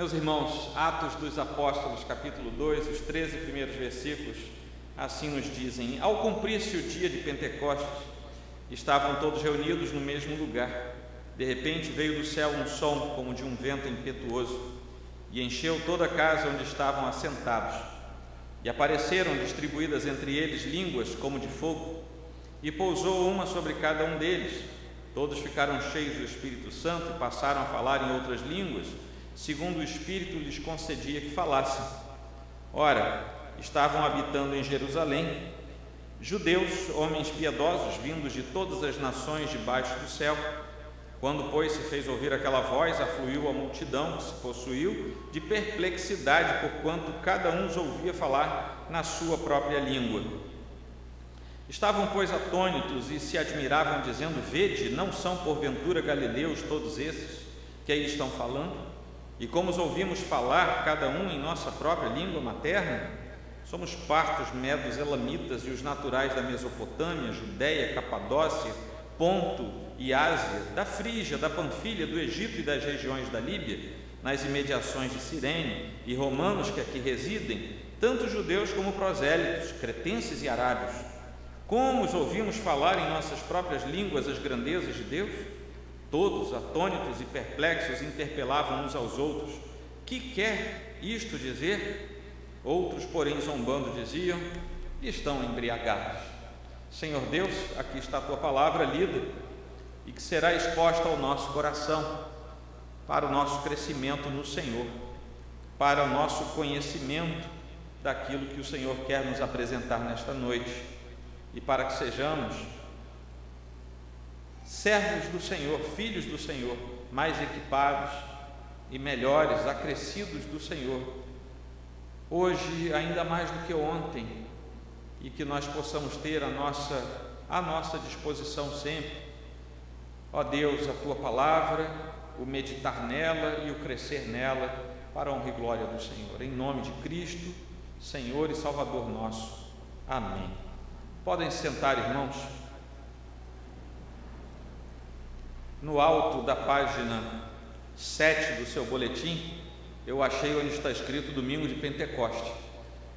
Meus irmãos, Atos dos Apóstolos, capítulo 2, os 13 primeiros versículos, assim nos dizem: ao cumprir-se o dia de Pentecostes, estavam todos reunidos no mesmo lugar. De repente veio do céu um som como de um vento impetuoso e encheu toda a casa onde estavam assentados. E apareceram distribuídas entre eles línguas como de fogo, e pousou uma sobre cada um deles. Todos ficaram cheios do Espírito Santo e passaram a falar em outras línguas, segundo o Espírito lhes concedia que falassem. Ora, estavam habitando em Jerusalém judeus, homens piedosos, vindos de todas as nações debaixo do céu. Quando, pois, se fez ouvir aquela voz, afluiu a multidão, que se possuiu de perplexidade, porquanto cada um os ouvia falar na sua própria língua. Estavam, pois, atônitos e se admiravam, dizendo: vede, não são porventura galileus todos esses que aí estão falando? E como os ouvimos falar, cada um em nossa própria língua materna? Somos partos, medos, elamitas e os naturais da Mesopotâmia, Judéia, Capadócia, Ponto e Ásia, da Frígia, da Panfilha, do Egito e das regiões da Líbia, nas imediações de Cirene, e romanos que aqui residem, tanto judeus como prosélitos, cretenses e arábios. Como os ouvimos falar em nossas próprias línguas as grandezas de Deus? Todos, atônitos e perplexos, interpelavam uns aos outros: que quer isto dizer? Outros, porém, zombando, diziam: estão embriagados. Senhor Deus, aqui está a tua palavra lida e que será exposta ao nosso coração, para o nosso crescimento no Senhor, para o nosso conhecimento daquilo que o Senhor quer nos apresentar nesta noite, e para que sejamos servos do Senhor, filhos do Senhor, mais equipados e melhores, acrescidos do Senhor, hoje ainda mais do que ontem, e que nós possamos ter à nossa disposição sempre, ó Deus, a tua palavra, o meditar nela e o crescer nela, para a honra e glória do Senhor, em nome de Cristo, Senhor e Salvador nosso. Amém. Podem se sentar, irmãos. No alto da página 7 do seu boletim, eu achei onde está escrito Domingo de Pentecoste.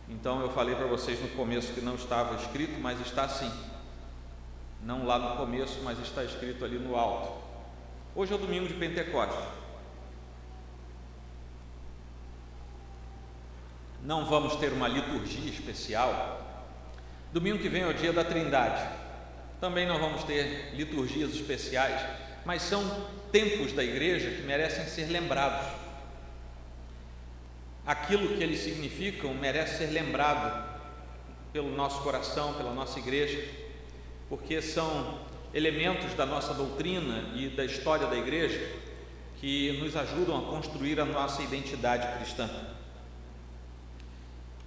Então eu falei para vocês no começo que não estava escrito, mas está sim. Não lá no começo, mas está escrito ali no alto. Hoje é o Domingo de Pentecoste. Não vamos ter uma liturgia especial. Domingo que vem é o dia da Trindade. Também não vamos ter liturgias especiais, mas são tempos da igreja que merecem ser lembrados. Aquilo que eles significam merece ser lembrado pelo nosso coração, pela nossa igreja, porque são elementos da nossa doutrina e da história da igreja que nos ajudam a construir a nossa identidade cristã.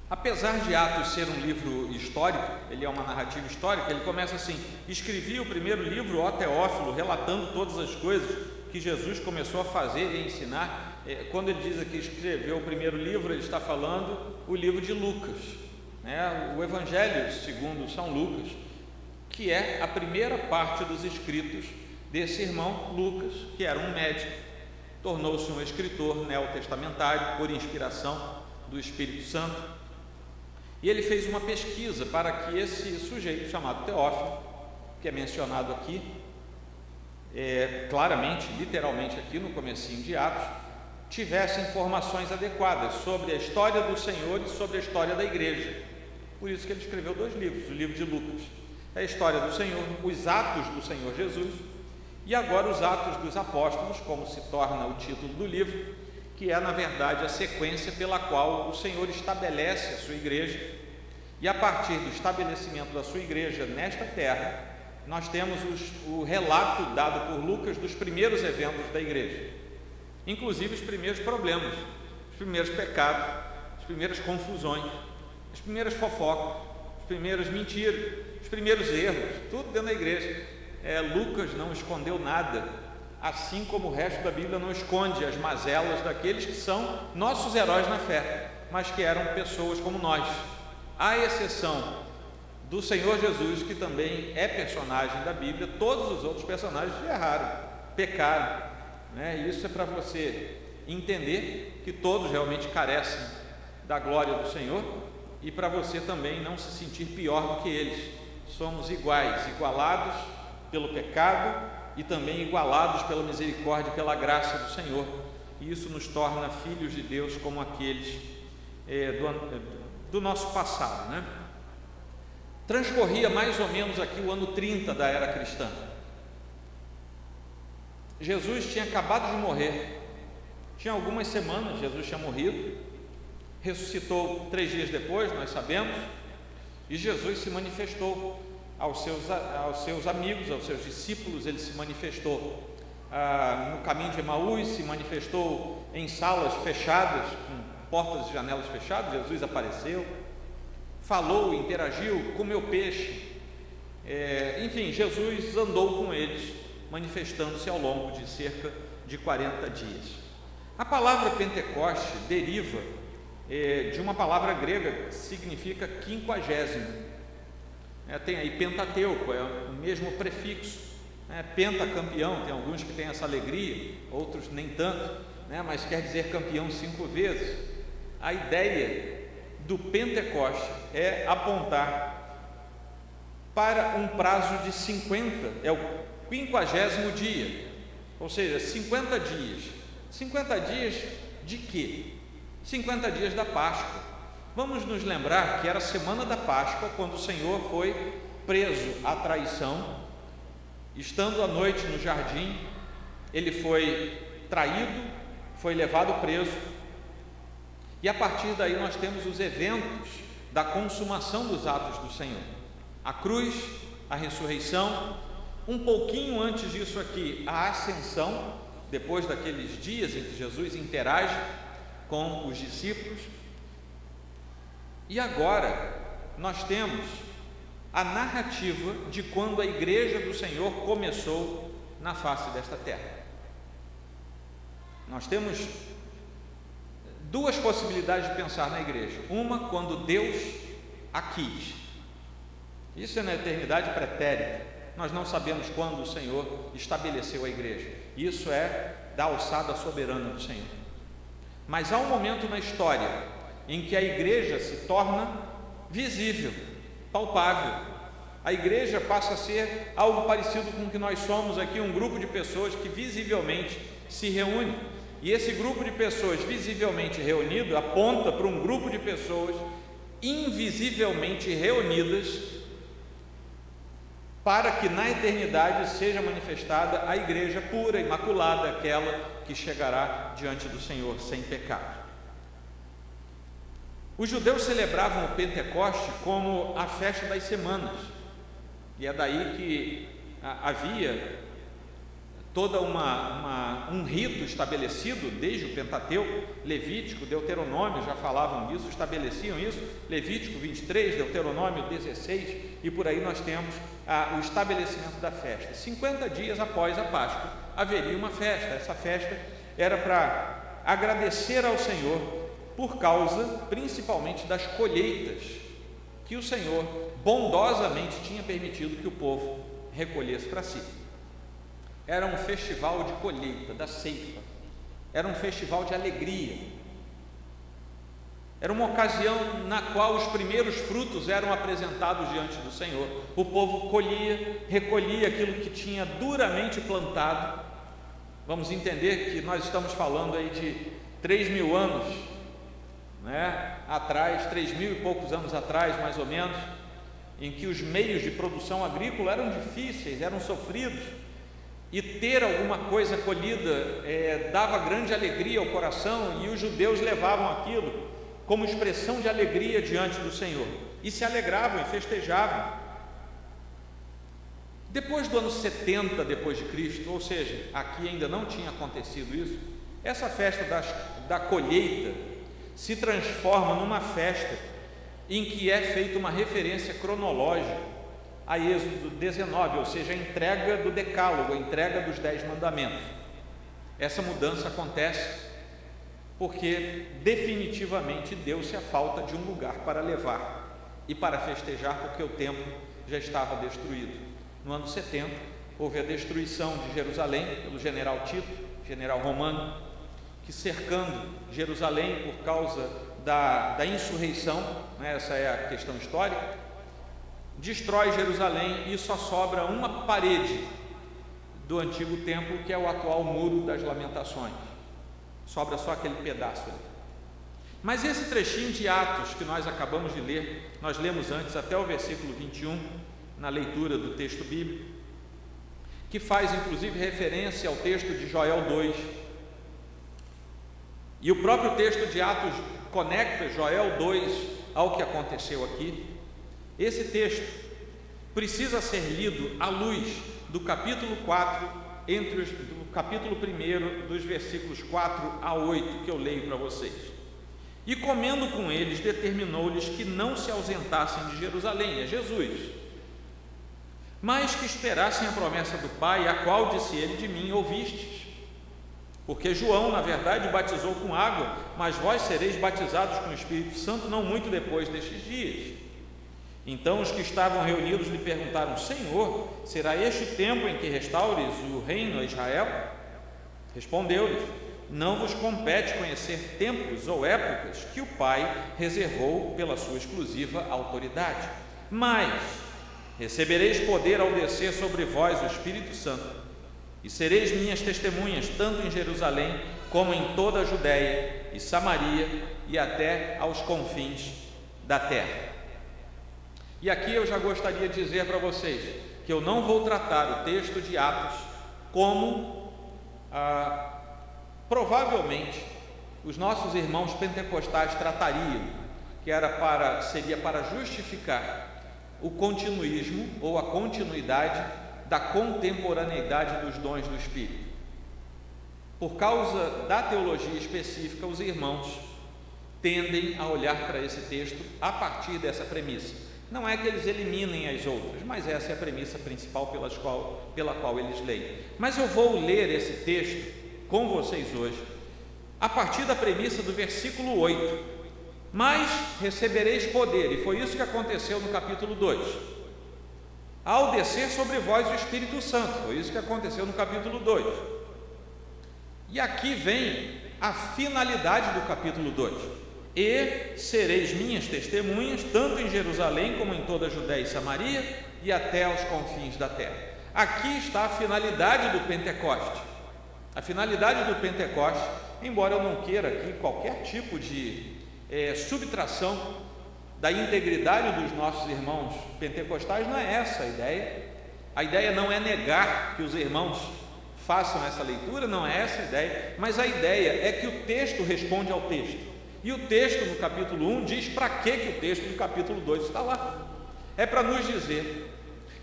Apesar de Atos ser um livro histórico, ele é uma narrativa histórica, ele começa assim: escrevi o primeiro livro, ó Teófilo, relatando todas as coisas que Jesus começou a fazer e a ensinar. Quando ele diz aqui escreveu o primeiro livro, ele está falando o livro de Lucas, né? O Evangelho segundo São Lucas, que é a primeira parte dos escritos desse irmão Lucas, que era um médico, tornou-se um escritor neotestamentário por inspiração do Espírito Santo. E ele fez uma pesquisa para que esse sujeito chamado Teófilo, que é mencionado aqui, claramente, literalmente aqui no comecinho de Atos, tivesse informações adequadas sobre a história do Senhor e sobre a história da igreja. Por isso que ele escreveu 2 livros, o livro de Lucas, é a história do Senhor, os Atos do Senhor Jesus, e agora os Atos dos Apóstolos, como se torna o título do livro, que é, na verdade, a sequência pela qual o Senhor estabelece a sua igreja, e a partir do estabelecimento da sua igreja nesta terra, nós temos o relato dado por Lucas dos primeiros eventos da igreja, inclusive os primeiros problemas, os primeiros pecados, as primeiras confusões, as primeiras fofocas, as primeiras mentiras, os primeiros erros, tudo dentro da igreja. Lucas não escondeu nada, assim como o resto da Bíblia não esconde as mazelas daqueles que são nossos heróis na fé, mas que eram pessoas como nós, à exceção do Senhor Jesus, que também é personagem da Bíblia. Todos os outros personagens erraram, pecaram, né? Isso é para você entender que todos realmente carecem da glória do Senhor, e para você também não se sentir pior do que eles. Somos iguais, igualados pelo pecado e também igualados pela misericórdia e pela graça do Senhor, e isso nos torna filhos de Deus como aqueles do nosso passado, né? Transcorria mais ou menos aqui o ano 30 da era cristã. Jesus tinha acabado de morrer, tinha algumas semanas Jesus tinha morrido, ressuscitou 3 dias depois, nós sabemos, e Jesus se manifestou aos seus amigos, aos seus discípulos. Ele se manifestou no caminho de Emaús, se manifestou em salas fechadas, com portas e janelas fechadas. Jesus apareceu, falou, interagiu, comeu peixe, enfim, Jesus andou com eles, manifestando-se ao longo de cerca de 40 dias. A palavra Pentecoste deriva de uma palavra grega que significa 50º. Tem aí Pentateuco, é o mesmo prefixo, pentacampeão. Tem alguns que têm essa alegria, outros nem tanto, mas quer dizer campeão 5 vezes. A ideia do Pentecoste é apontar para um prazo de 50, é o 50º dia, ou seja, 50 dias. 50 dias de quê? 50 dias da Páscoa. Vamos nos lembrar que era a semana da Páscoa, quando o Senhor foi preso à traição. Estando à noite no jardim, ele foi traído, foi levado preso, e a partir daí nós temos os eventos da consumação dos atos do Senhor: a cruz, a ressurreição, um pouquinho antes disso aqui, a ascensão, depois daqueles dias em que Jesus interage com os discípulos. E agora nós temos a narrativa de quando a igreja do Senhor começou na face desta terra. Nós temos 2 possibilidades de pensar na igreja. Uma, quando Deus a quis. Isso é na eternidade pretérita. Nós não sabemos quando o Senhor estabeleceu a igreja. Isso é da alçada soberana do Senhor. Mas há um momento na história em que a igreja se torna visível, palpável. A igreja passa a ser algo parecido com o que nós somos aqui, um grupo de pessoas que visivelmente se reúne. E esse grupo de pessoas visivelmente reunido aponta para um grupo de pessoas invisivelmente reunidas, para que na eternidade seja manifestada a igreja pura, imaculada, aquela que chegará diante do Senhor sem pecado. Os judeus celebravam o Pentecoste como a festa das semanas, e é daí que havia toda um rito estabelecido desde o Pentateuco. Levítico, Deuteronômio já falavam disso, estabeleciam isso. Levítico 23, Deuteronômio 16, e por aí nós temos o estabelecimento da festa. 50 dias após a Páscoa haveria uma festa. Essa festa era para agradecer ao Senhor por causa principalmente das colheitas que o Senhor bondosamente tinha permitido que o povo recolhesse para si. Era um festival de colheita, da ceifa. Era um festival de alegria. Era uma ocasião na qual os primeiros frutos eram apresentados diante do Senhor. O povo colhia, recolhia aquilo que tinha duramente plantado. Vamos entender que nós estamos falando aí de 3.000 anos, atrás, 3.000 e poucos anos atrás, mais ou menos, em que os meios de produção agrícola eram difíceis, eram sofridos, e ter alguma coisa colhida dava grande alegria ao coração, e os judeus levavam aquilo como expressão de alegria diante do Senhor, e se alegravam e festejavam. Depois do ano 70 depois de Cristo, ou seja, aqui ainda não tinha acontecido isso, essa festa da colheita se transforma numa festa em que é feita uma referência cronológica a Êxodo 19, ou seja, a entrega do decálogo, a entrega dos 10 mandamentos. Essa mudança acontece porque definitivamente deu-se a falta de um lugar para levar e para festejar, porque o templo já estava destruído. No ano 70 houve a destruição de Jerusalém pelo general Tito, general romano, que cercando Jerusalém por causa da insurreição, né, essa é a questão histórica, destrói Jerusalém e só sobra uma parede do antigo templo, que é o atual Muro das Lamentações. Sobra só aquele pedaço ali. Mas esse trechinho de Atos que nós acabamos de ler, nós lemos antes até o versículo 21, na leitura do texto bíblico, que faz inclusive referência ao texto de Joel 2, e o próprio texto de Atos conecta Joel 2 ao que aconteceu aqui. Esse texto precisa ser lido à luz do capítulo 4, do capítulo 1, dos versículos 4 a 8, que eu leio para vocês. E comendo com eles, determinou-lhes que não se ausentassem de Jerusalém, é Jesus, mas que esperassem a promessa do Pai, a qual disse ele: de mim ouvistes. Porque João, na verdade, batizou com água, mas vós sereis batizados com o Espírito Santo não muito depois destes dias. Então os que estavam reunidos lhe perguntaram: Senhor, será este o tempo em que restaures o reino a Israel? Respondeu-lhes: não vos compete conhecer tempos ou épocas que o Pai reservou pela sua exclusiva autoridade, mas recebereis poder ao descer sobre vós o Espírito Santo, e sereis minhas testemunhas, tanto em Jerusalém, como em toda a Judéia e Samaria, e até aos confins da terra. E aqui eu já gostaria de dizer para vocês que eu não vou tratar o texto de Atos como provavelmente os nossos irmãos pentecostais tratariam, que seria para justificar o continuismo ou a continuidade da contemporaneidade dos dons do Espírito. Por causa da teologia específica, os irmãos tendem a olhar para esse texto a partir dessa premissa. Não é que eles eliminem as outras, mas essa é a premissa principal pela qual eles leem. Mas eu vou ler esse texto com vocês hoje a partir da premissa do versículo 8: mas recebereis poder, e foi isso que aconteceu no capítulo 2, ao descer sobre vós o Espírito Santo, foi isso que aconteceu no capítulo 2. E aqui vem a finalidade do capítulo 2: e sereis minhas testemunhas, tanto em Jerusalém como em toda a Judéia e Samaria, e até aos confins da terra. Aqui está a finalidade do Pentecoste. A finalidade do Pentecoste, embora eu não queira aqui qualquer tipo de subtração da integridade dos nossos irmãos pentecostais, não é essa a ideia. A ideia não é negar que os irmãos façam essa leitura, não é essa a ideia, mas a ideia é que o texto responde ao texto, e o texto no capítulo 1 diz para que o texto do capítulo 2 está lá. É para nos dizer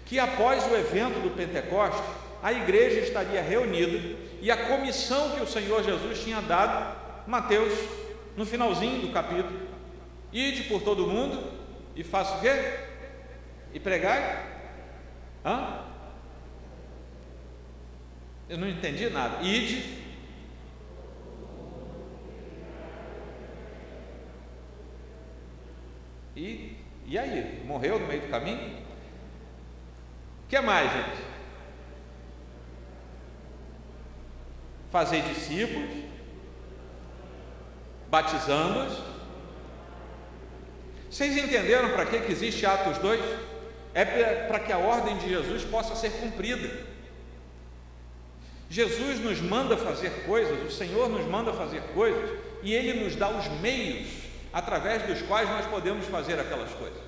que após o evento do Pentecoste, a igreja estaria reunida, e a comissão que o Senhor Jesus tinha dado, Mateus, no finalzinho do capítulo: ide por todo o mundo e faça o quê? E pregai? Eu não entendi nada. Ide. E aí? Morreu no meio do caminho? O que mais, gente? Fazer discípulos, batizando-os. Vocês entenderam para que existe Atos 2? É para que a ordem de Jesus possa ser cumprida. Jesus nos manda fazer coisas, o Senhor nos manda fazer coisas, e Ele nos dá os meios através dos quais nós podemos fazer aquelas coisas.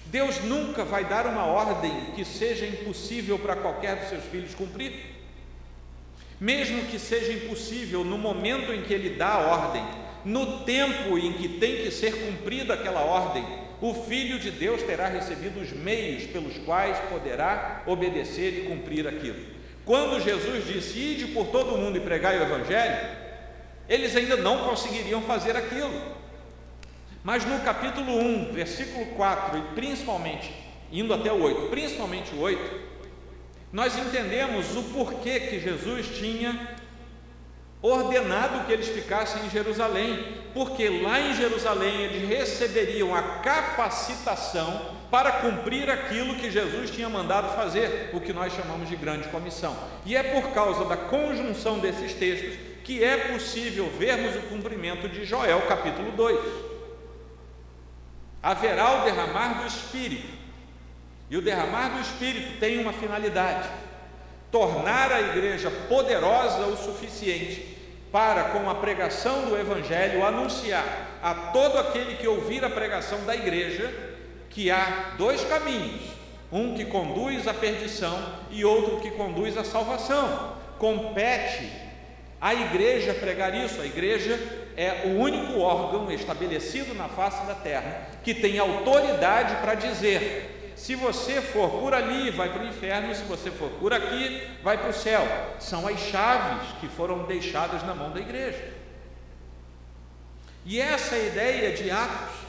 Deus nunca vai dar uma ordem que seja impossível para qualquer dos seus filhos cumprir. Mesmo que seja impossível no momento em que Ele dá a ordem, no tempo em que tem que ser cumprida aquela ordem, o Filho de Deus terá recebido os meios pelos quais poderá obedecer e cumprir aquilo. Quando Jesus disse: ide por todo o mundo e pregai o Evangelho, eles ainda não conseguiriam fazer aquilo. Mas no capítulo 1, versículo 4, e principalmente, indo até o 8, principalmente o 8, nós entendemos o porquê que Jesus tinha ordenado que eles ficassem em Jerusalém, porque lá em Jerusalém eles receberiam a capacitação para cumprir aquilo que Jesus tinha mandado fazer, o que nós chamamos de grande comissão. E é por causa da conjunção desses textos que é possível vermos o cumprimento de Joel capítulo 2. Haverá o derramar do Espírito, e o derramar do Espírito tem uma finalidade: tornar a igreja poderosa o suficiente para, com a pregação do Evangelho, anunciar a todo aquele que ouvir a pregação da igreja que há dois caminhos, um que conduz à perdição e outro que conduz à salvação. Compete à igreja pregar isso. A igreja é o único órgão estabelecido na face da terra que tem autoridade para dizer: se você for por ali, vai para o inferno, se você for por aqui, vai para o céu. São as chaves que foram deixadas na mão da igreja. E essa é a ideia de Atos.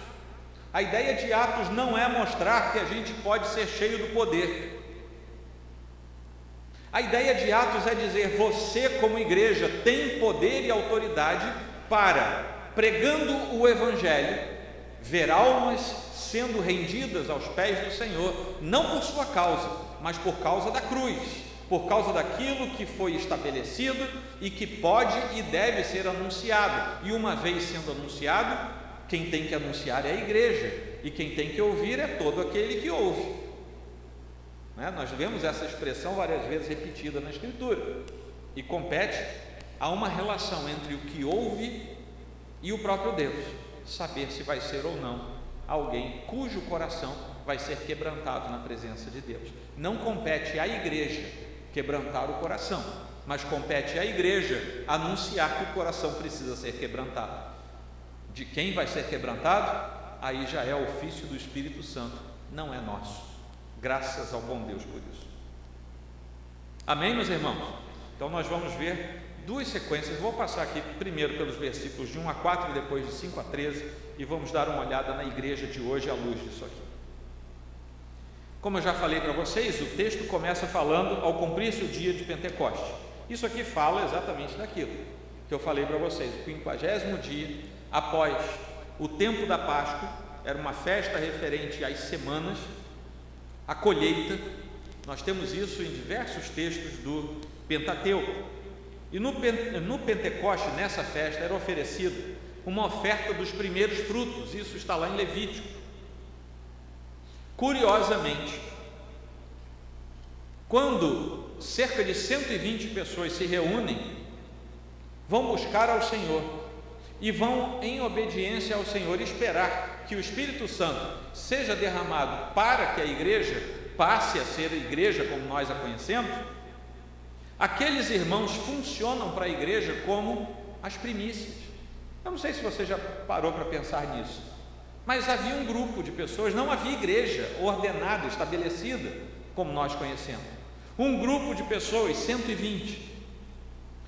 A ideia de Atos não é mostrar que a gente pode ser cheio do poder. A ideia de Atos é dizer: você, como igreja, tem poder e autoridade para, pregando o Evangelho, ver almas sendo rendidas aos pés do Senhor, não por sua causa, mas por causa da cruz, por causa daquilo que foi estabelecido e que pode e deve ser anunciado. E uma vez sendo anunciado, quem tem que anunciar é a igreja, e quem tem que ouvir é todo aquele que ouve. Nós vemos essa expressão várias vezes repetida na Escritura, e compete a uma relação entre o que ouve e o próprio Deus, saber se vai ser ou não alguém cujo coração vai ser quebrantado na presença de Deus. Não compete à igreja quebrantar o coração, mas compete à igreja anunciar que o coração precisa ser quebrantado. De quem vai ser quebrantado? Aí já é ofício do Espírito Santo, não é nosso. Graças ao bom Deus por isso. Amém, meus irmãos? Então nós vamos ver duas sequências. Vou passar aqui primeiro pelos versículos de 1 a 4 e depois de 5 a 13, e vamos dar uma olhada na igreja de hoje à luz disso aqui. Como eu já falei para vocês, o texto começa falando: ao cumprir-se o dia de Pentecoste. Isso aqui fala exatamente daquilo que eu falei para vocês. O 50º dia após o tempo da Páscoa, era uma festa referente às semanas, a colheita. Nós temos isso em diversos textos do Pentateuco. E no Pentecoste, nessa festa, era oferecido uma oferta dos primeiros frutos. Isso está lá em Levítico. Curiosamente, quando cerca de 120 pessoas se reúnem, vão buscar ao Senhor e vão, em obediência ao Senhor, esperar que o Espírito Santo seja derramado para que a igreja passe a ser a igreja como nós a conhecemos. Aqueles irmãos funcionam para a igreja como as primícias. Eu não sei se você já parou para pensar nisso, mas havia um grupo de pessoas, não havia igreja ordenada, estabelecida, como nós conhecemos. Um grupo de pessoas, 120,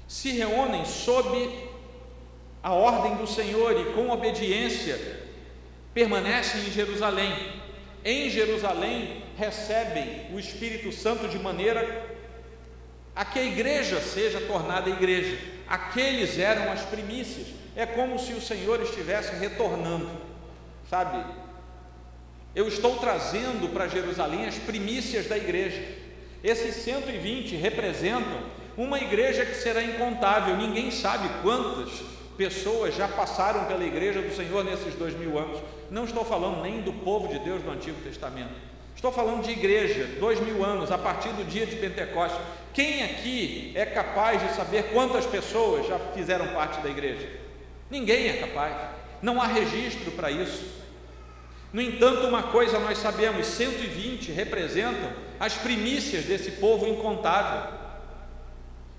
se reúnem sob a ordem do Senhor e com obediência permanecem em Jerusalém. Em Jerusalém recebem o Espírito Santo de maneira a que a igreja seja tornada igreja. Aqueles eram as primícias. É como se o Senhor estivesse retornando, sabe? Eu estou trazendo para Jerusalém as primícias da igreja. Esses 120 representam uma igreja que será incontável. Ninguém sabe quantas pessoas já passaram pela igreja do Senhor nesses 2000 anos. Não estou falando nem do povo de Deus do Antigo Testamento. Estou falando de igreja, 2000 anos, a partir do dia de Pentecostes. Quem aqui é capaz de saber quantas pessoas já fizeram parte da igreja? Ninguém é capaz, não há registro para isso. No entanto, uma coisa nós sabemos: 120 representam as primícias desse povo incontável,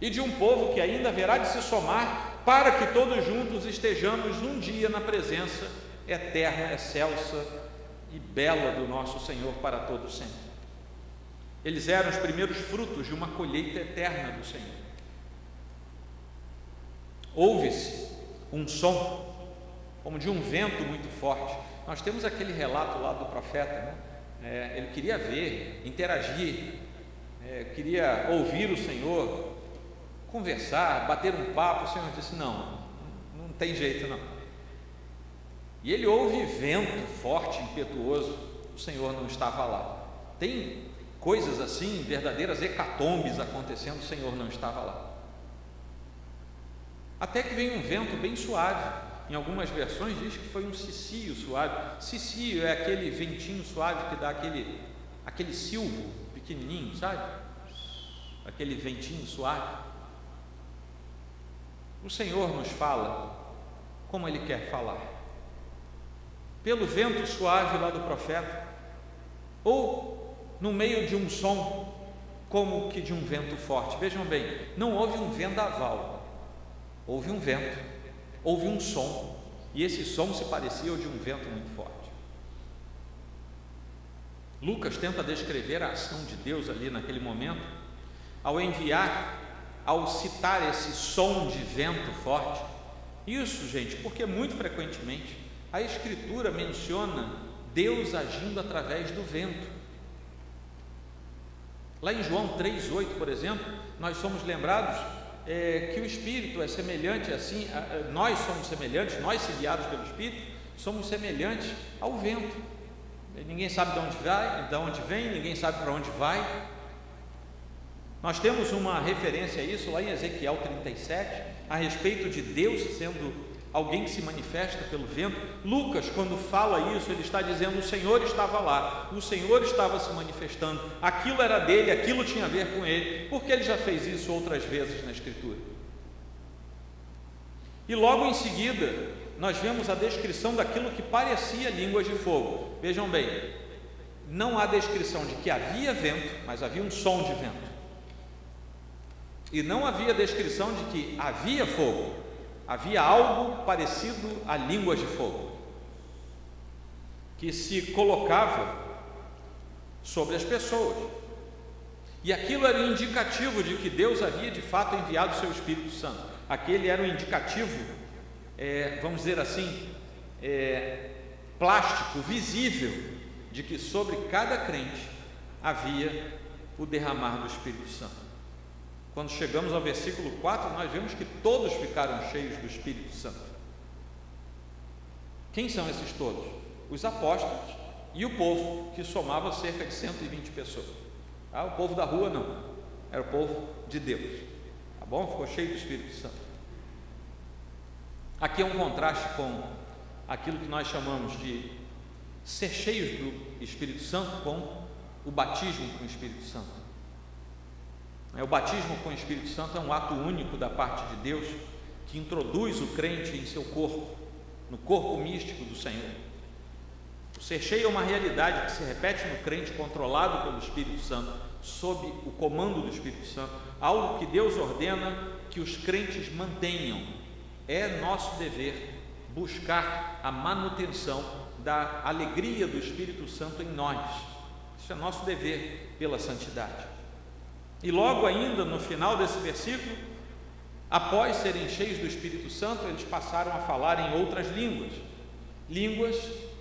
e de um povo que ainda haverá de se somar, para que todos juntos estejamos um dia na presença eterna, excelsa e bela do nosso Senhor para todo sempre. Eles eram os primeiros frutos de uma colheita eterna do Senhor. Ouve-se um som como de um vento muito forte. Nós temos aquele relato lá do profeta, né? Ele queria ver, interagir, queria ouvir o Senhor, conversar, bater um papo. O Senhor disse: não tem jeito não. E ele ouve vento forte, impetuoso. O Senhor não estava lá. Tem coisas assim, verdadeiras hecatombes acontecendo, o Senhor não estava lá. até que vem um vento bem suave. Em algumas versões diz que foi um cicio suave. Cicio é aquele ventinho suave que dá aquele silvo pequenininho, sabe? Aquele ventinho suave. O Senhor nos fala como Ele quer falar, pelo vento suave lá do profeta, ou no meio de um som como que de um vento forte. Vejam bem, não houve um vendaval, houve um vento, houve um som, e esse som se parecia ao de um vento muito forte. Lucas tenta descrever a ação de Deus ali naquele momento, ao citar esse som de vento forte. Isso, gente, porque muito frequentemente a Escritura menciona Deus agindo através do vento. Lá em João 3,8, por exemplo, nós somos lembrados que o Espírito é semelhante assim, nós somos semelhantes, nós se guiados pelo Espírito, somos semelhantes ao vento. Ninguém sabe de onde vem, ninguém sabe para onde vai. Nós temos uma referência a isso lá em Ezequiel 37, a respeito de Deus sendo alguém que se manifesta pelo vento. Lucas, quando fala isso, ele está dizendo: o Senhor estava lá, o Senhor estava se manifestando, aquilo era dele, aquilo tinha a ver com ele, porque ele já fez isso outras vezes na Escritura. E logo em seguida, nós vemos a descrição daquilo que parecia línguas de fogo. Vejam bem, não há descrição de que havia vento, mas havia um som de vento. E não havia descrição de que havia fogo, havia algo parecido a línguas de fogo, que se colocava sobre as pessoas, e aquilo era indicativo de que Deus havia de fato enviado o seu Espírito Santo. Aquele era um indicativo, vamos dizer assim, plástico, visível, de que sobre cada crente havia o derramar do Espírito Santo. Quando chegamos ao versículo 4, nós vemos que todos ficaram cheios do Espírito Santo. Quem são esses todos? Os apóstolos e o povo, que somava cerca de 120 pessoas. O povo da rua não, era o povo de Deus. Tá bom? Ficou cheio do Espírito Santo. Aqui é um contraste com aquilo que nós chamamos de ser cheios do Espírito Santo com o batismo com o Espírito Santo. O batismo com o Espírito Santo é um ato único da parte de Deus, que introduz o crente em seu corpo, no corpo místico do Senhor. O ser cheio é uma realidade que se repete no crente controlado pelo Espírito Santo, sob o comando do Espírito Santo, algo que Deus ordena que os crentes mantenham. É nosso dever buscar a manutenção da alegria do Espírito Santo em nós. Isso é nosso dever pela santidade. E logo ainda no final desse versículo, após serem cheios do Espírito Santo, eles passaram a falar em outras línguas, línguas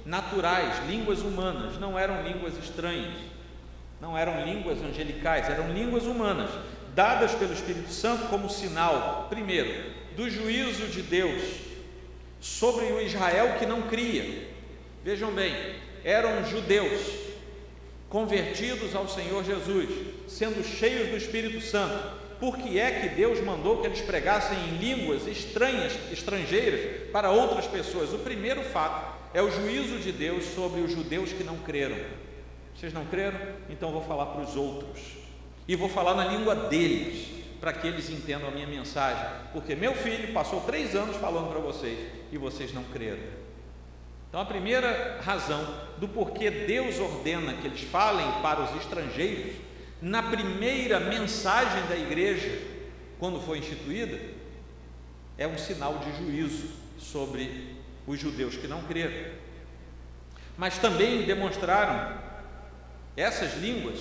naturais, línguas humanas, não eram línguas estranhas, não eram línguas angelicais, eram línguas humanas, dadas pelo Espírito Santo como sinal, primeiro, do juízo de Deus sobre o Israel que não cria. Vejam bem, eram judeus convertidos ao Senhor Jesus, sendo cheios do Espírito Santo. Por que é que Deus mandou que eles pregassem em línguas estrangeiras para outras pessoas? O primeiro fato é o juízo de Deus sobre os judeus que não creram. Vocês não creram? Então vou falar para os outros, e vou falar na língua deles, para que eles entendam a minha mensagem, porque meu filho passou 3 anos falando para vocês, e vocês não creram. Então a primeira razão do porquê Deus ordena que eles falem para os estrangeiros, na primeira mensagem da igreja, quando foi instituída, é um sinal de juízo sobre os judeus que não creram. Mas também demonstraram, essas línguas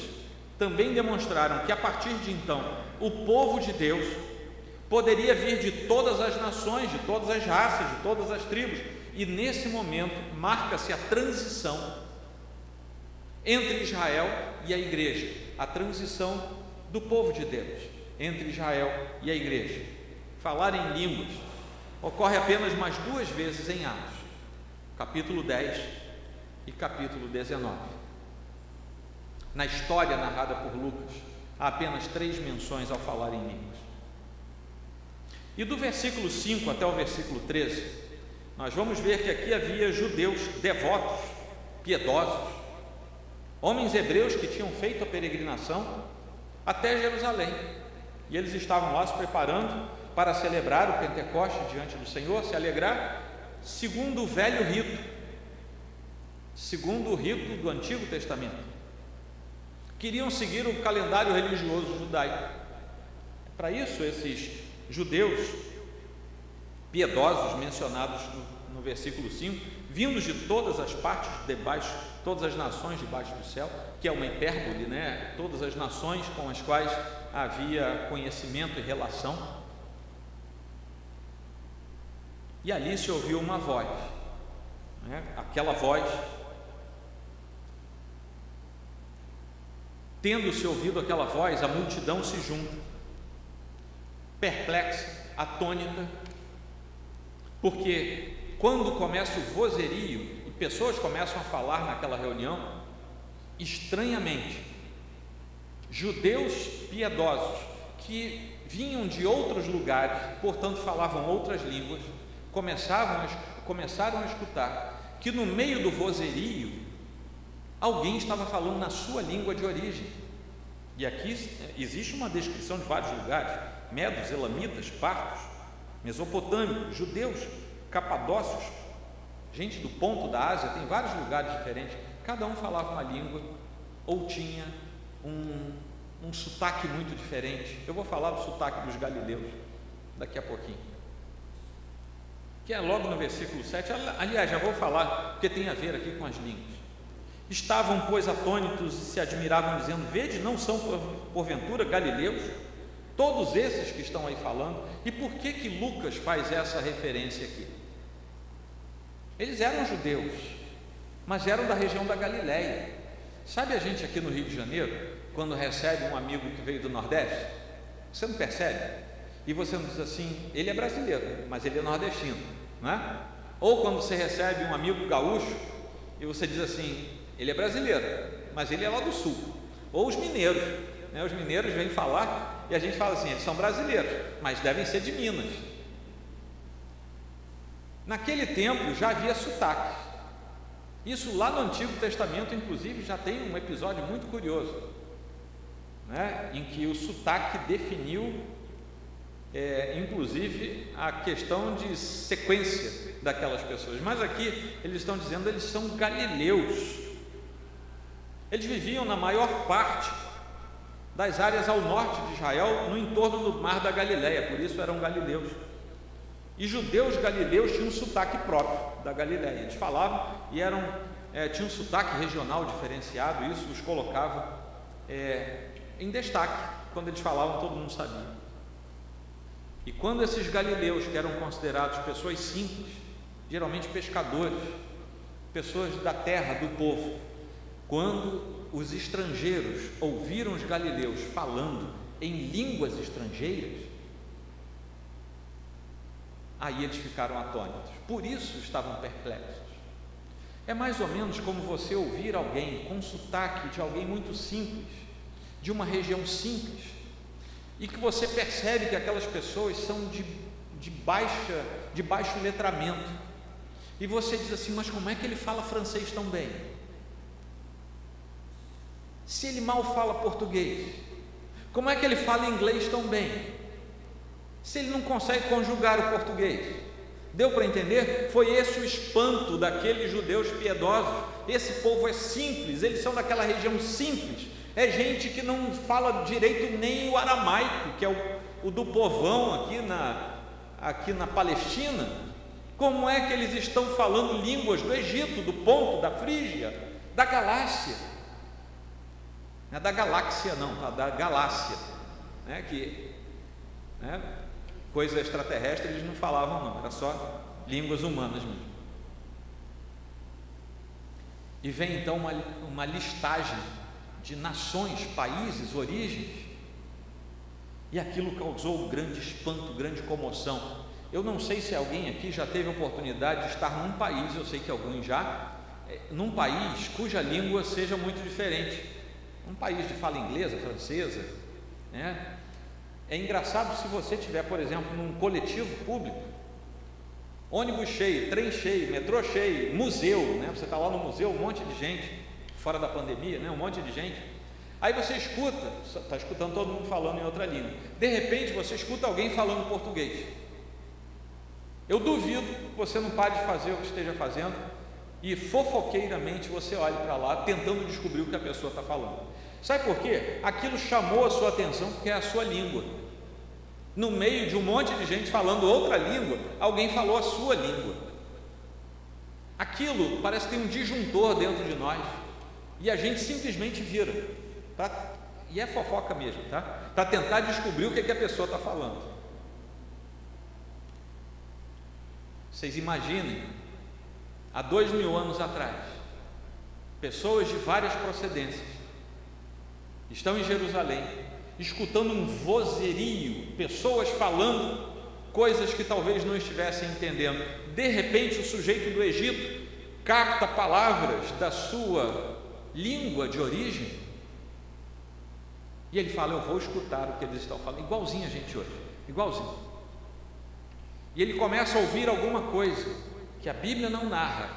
também demonstraram que a partir de então, o povo de Deus poderia vir de todas as nações, de todas as raças, de todas as tribos, e nesse momento marca-se a transição entre Israel e a igreja, a transição do povo de Deus entre Israel e a igreja. Falar em línguas ocorre apenas mais 2 vezes em Atos, capítulo 10 e capítulo 19. Na história narrada por Lucas, há apenas 3 menções ao falar em línguas. E do versículo 5 até o versículo 13, nós vamos ver que aqui havia judeus devotos, piedosos, homens hebreus que tinham feito a peregrinação até Jerusalém, e eles estavam lá se preparando para celebrar o Pentecoste diante do Senhor, se alegrar, segundo o velho rito, segundo o rito do Antigo Testamento. Queriam seguir o calendário religioso judaico. Para isso, esses judeus piedosos mencionados no versículo 5, vindos de todas as partes debaixo, todas as nações debaixo do céu, que é uma hipérbole, né? Todas as nações com as quais havia conhecimento e relação. E ali se ouviu uma voz, né? Aquela voz, tendo-se ouvido aquela voz, a multidão se junta, perplexa, atônita, porque quando começa o vozerio e pessoas começam a falar naquela reunião, estranhamente, judeus piedosos que vinham de outros lugares, portanto falavam outras línguas, começaram a escutar que no meio do vozerio alguém estava falando na sua língua de origem. E aqui existe uma descrição de vários lugares: medos, elamitas, partos, mesopotâmicos, judeus, capadócios, gente do ponto da Ásia, tem vários lugares diferentes, cada um falava uma língua ou tinha um sotaque muito diferente. Eu vou falar do sotaque dos galileus daqui a pouquinho, que é logo no versículo 7, aliás, já vou falar, porque tem a ver aqui com as línguas. Estavam, pois, atônitos e se admiravam, dizendo: vede, não são porventura galileus todos esses que estão aí falando? E por que Lucas faz essa referência aqui? Eles eram judeus, mas eram da região da Galileia. Sabe a gente aqui no Rio de Janeiro, quando recebe um amigo que veio do Nordeste, você não percebe? E você não diz assim: ele é brasileiro, mas ele é nordestino, não é? Ou quando você recebe um amigo gaúcho e você diz assim: ele é brasileiro, mas ele é lá do sul. Ou os mineiros, né? Os mineiros vêm falar e a gente fala assim: eles são brasileiros, mas devem ser de Minas. Naquele tempo já havia sotaques. Isso lá no Antigo Testamento, inclusive, já tem um episódio muito curioso, né? Em que o sotaque definiu, inclusive, a questão de sequência daquelas pessoas. Mas aqui eles estão dizendo: eles são galileus. Eles viviam na maior parte das áreas ao norte de Israel, no entorno do mar da Galileia, por isso eram galileus. E judeus galileus tinham um sotaque próprio da Galileia. Eles falavam e tinham um sotaque regional diferenciado, isso os colocava em destaque. Quando eles falavam, todo mundo sabia. E quando esses galileus, que eram considerados pessoas simples, geralmente pescadores, pessoas da terra, do povo, quando os estrangeiros ouviram os galileus falando em línguas estrangeiras, aí eles ficaram atônitos, por isso estavam perplexos. É mais ou menos como você ouvir alguém com sotaque de alguém muito simples, de uma região simples, e que você percebe que aquelas pessoas são de baixo letramento, e você diz assim: mas como é que ele fala francês tão bem? Se ele mal fala português, como é que ele fala inglês tão bem? Se ele não consegue conjugar o português? Deu para entender? Foi esse o espanto daqueles judeus piedosos. Esse povo é simples, eles são daquela região simples, é gente que não fala direito nem o aramaico, que é o do povão aqui na Palestina. Como é que eles estão falando línguas do Egito, do Ponto, da Frígia, da Galácia? Não é da galáxia não, tá? Da Galácia, né? Coisa extraterrestre eles não falavam não, era só línguas humanas mesmo. E vem então uma listagem de nações, países, origens, e aquilo causou grande espanto, grande comoção. Eu não sei se alguém aqui já teve a oportunidade de estar num país, eu sei que alguns já, num país cuja língua seja muito diferente, um país de fala inglesa, francesa, né? É engraçado se você estiver, por exemplo, num coletivo público, ônibus cheio, trem cheio, metrô cheio, museu, né? Você está lá no museu, um monte de gente, fora da pandemia, né? Um monte de gente. Aí você escuta, está escutando todo mundo falando em outra língua. De repente você escuta alguém falando português. Eu duvido que você não pare de fazer o que esteja fazendo e fofoqueiramente você olhe para lá, tentando descobrir o que a pessoa está falando. Sabe por quê? Aquilo chamou a sua atenção porque é a sua língua. No meio de um monte de gente falando outra língua, alguém falou a sua língua. Aquilo parece que tem um disjuntor dentro de nós e a gente simplesmente vira, tá? E é fofoca mesmo, tá? Para tentar descobrir o que a pessoa está falando. Vocês imaginem, há 2000 anos atrás, pessoas de várias procedências estão em Jerusalém, escutando um vozerio, pessoas falando coisas que talvez não estivessem entendendo. De repente o sujeito do Egito capta palavras da sua língua de origem e ele fala: eu vou escutar o que eles estão falando, igualzinho a gente hoje, igualzinho. E ele começa a ouvir alguma coisa que a Bíblia não narra,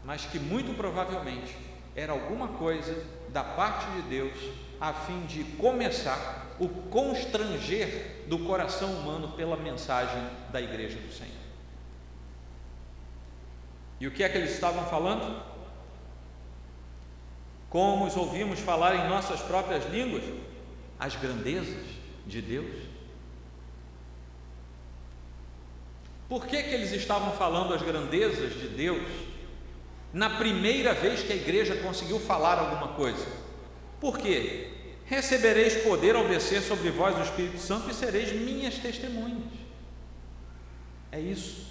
mas que muito provavelmente era alguma coisa da parte de Deus, a fim de começar o constranger do coração humano pela mensagem da igreja do Senhor. E o que é que eles estavam falando? Como os ouvimos falar em nossas próprias línguas, as grandezas de Deus. Por que eles estavam falando as grandezas de Deus na primeira vez que a igreja conseguiu falar alguma coisa? Por quê? Recebereis poder ao descer sobre vós o Espírito Santo e sereis minhas testemunhas. É isso.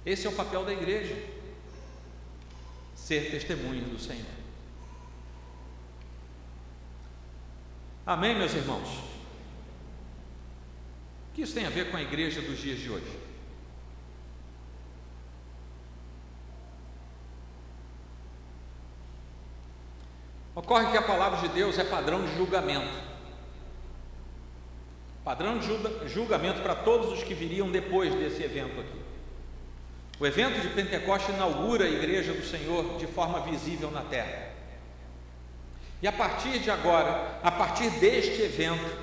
Esse é o papel da igreja, ser testemunhas do Senhor. Amém, meus irmãos? O que isso tem a ver com a igreja dos dias de hoje? Ocorre que a palavra de Deus é padrão de julgamento. Padrão de julgamento para todos os que viriam depois desse evento aqui. O evento de Pentecostes inaugura a igreja do Senhor de forma visível na terra. E a partir de agora, a partir deste evento,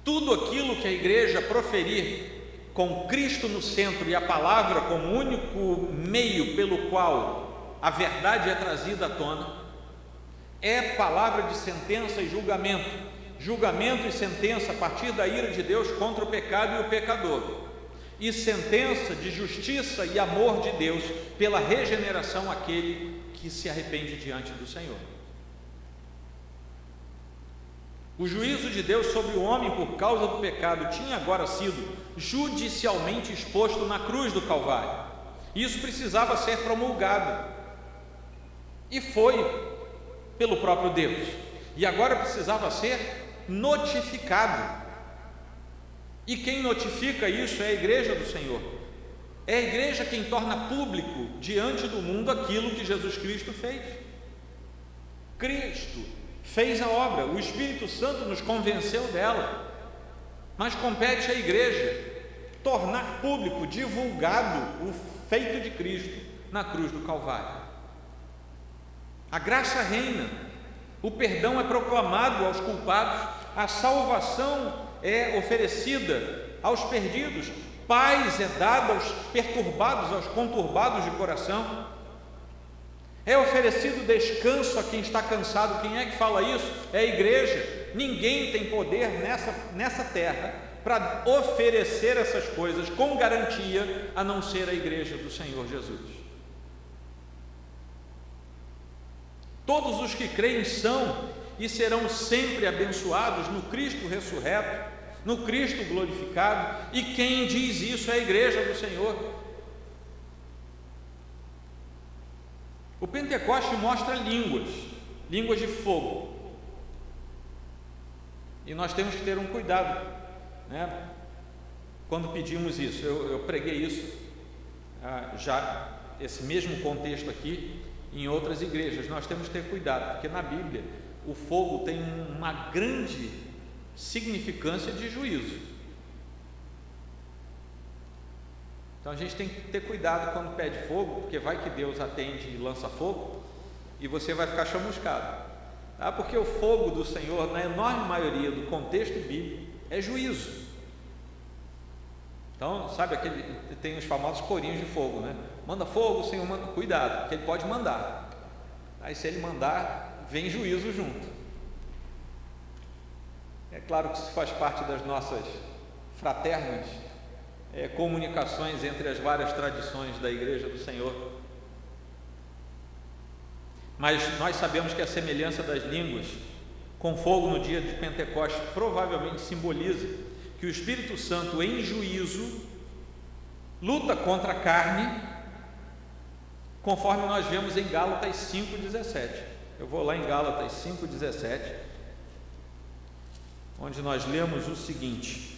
tudo aquilo que a igreja proferir com Cristo no centro e a palavra como único meio pelo qual a verdade é trazida à tona, é palavra de sentença e julgamento, julgamento e sentença a partir da ira de Deus contra o pecado e o pecador, e sentença de justiça e amor de Deus pela regeneração àquele que se arrepende diante do Senhor. O juízo de Deus sobre o homem por causa do pecado tinha agora sido judicialmente exposto na cruz do Calvário. Isso precisava ser promulgado, e foi pelo próprio Deus, e agora precisava ser notificado. E quem notifica isso é a igreja do Senhor. É a igreja quem torna público diante do mundo aquilo que Jesus Cristo fez. Cristo fez a obra, o Espírito Santo nos convenceu dela, mas compete à igreja tornar público, divulgado o feito de Cristo na cruz do Calvário. A graça reina, o perdão é proclamado aos culpados, a salvação é oferecida aos perdidos, paz é dada aos perturbados, aos conturbados de coração, é oferecido descanso a quem está cansado. Quem é que fala isso? É a igreja. Ninguém tem poder nessa terra para oferecer essas coisas com garantia, a não ser a igreja do Senhor Jesus. Todos os que creem são e serão sempre abençoados no Cristo ressurreto, no Cristo glorificado, e quem diz isso é a igreja do Senhor. O Pentecoste mostra línguas de fogo, e nós temos que ter um cuidado, né, quando pedimos isso. Eu preguei isso já, esse mesmo contexto aqui, em outras igrejas. Nós temos que ter cuidado, porque na Bíblia o fogo tem uma grande significância de juízo. Então a gente tem que ter cuidado quando pede fogo, porque vai que Deus atende e lança fogo e você vai ficar chamuscado, tá? Porque o fogo do Senhor, na enorme maioria do contexto bíblico, é juízo. Então, sabe, tem os famosos corinhos de fogo, né? Manda fogo, o Senhor manda. Cuidado, porque Ele pode mandar. Aí se Ele mandar, vem juízo junto. É claro que isso faz parte das nossas fraternas comunicações entre as várias tradições da Igreja do Senhor. Mas nós sabemos que a semelhança das línguas com fogo no dia de Pentecostes provavelmente simboliza que o Espírito Santo, em juízo, luta contra a carne, conforme nós vemos em Gálatas 5,17. Eu vou lá em Gálatas 5,17, onde nós lemos o seguinte: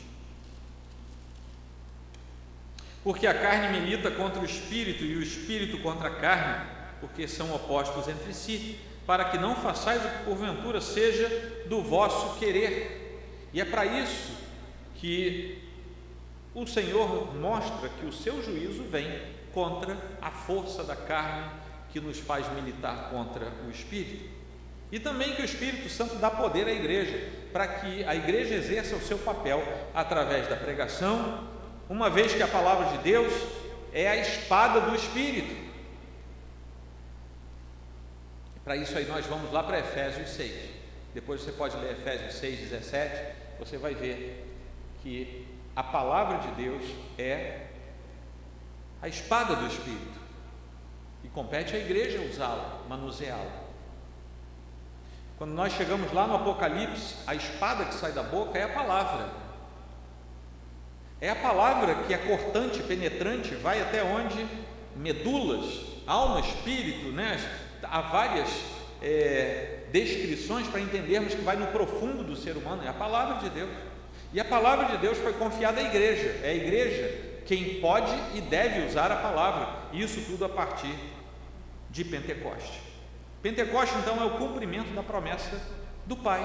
porque a carne milita contra o Espírito e o Espírito contra a carne, porque são opostos entre si, para que não façais o que porventura seja do vosso querer. E é para isso que o Senhor mostra que o seu juízo vem contra a força da carne que nos faz militar contra o Espírito. E também que o Espírito Santo dá poder à igreja, para que a igreja exerça o seu papel através da pregação, uma vez que a palavra de Deus é a espada do Espírito. Para isso aí nós vamos lá para Efésios 6. Depois você pode ler Efésios 6,17, você vai ver que a palavra de Deus é a espada do Espírito, e compete à igreja usá-la, manuseá-la. Quando nós chegamos lá no Apocalipse, a espada que sai da boca é a palavra. É a palavra que é cortante, penetrante, vai até onde? Medulas, alma, espírito, né? Há várias descrições para entendermos que vai no profundo do ser humano. É a palavra de Deus. E a palavra de Deus foi confiada à igreja. É a igreja quem pode e deve usar a palavra. Isso tudo a partir de Pentecoste. Pentecoste, então, é o cumprimento da promessa do Pai,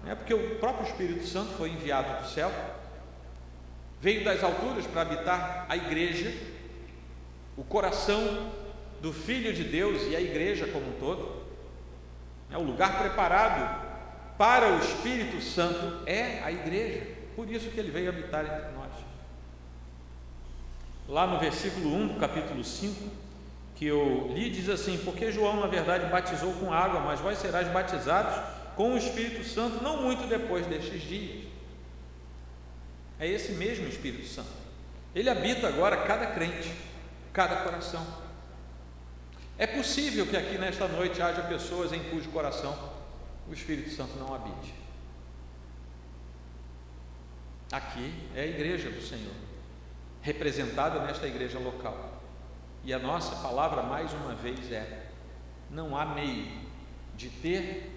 né? Porque o próprio Espírito Santo foi enviado do céu, veio das alturas para habitar a igreja, o coração do Filho de Deus e a igreja como um todo. É o lugar preparado para o Espírito Santo, é a igreja. Por isso que ele veio habitar entre nós. Lá no versículo 1 do capítulo 5, que eu li, diz assim: porque João na verdade batizou com água, mas vós serás batizados com o Espírito Santo não muito depois destes dias. É esse mesmo Espírito Santo. Ele habita agora cada crente, cada coração. É possível que aqui nesta noite haja pessoas em cujo coração o Espírito Santo não habite. Aqui é a igreja do Senhor, representada nesta igreja local. E a nossa palavra, mais uma vez, é: não há meio de ter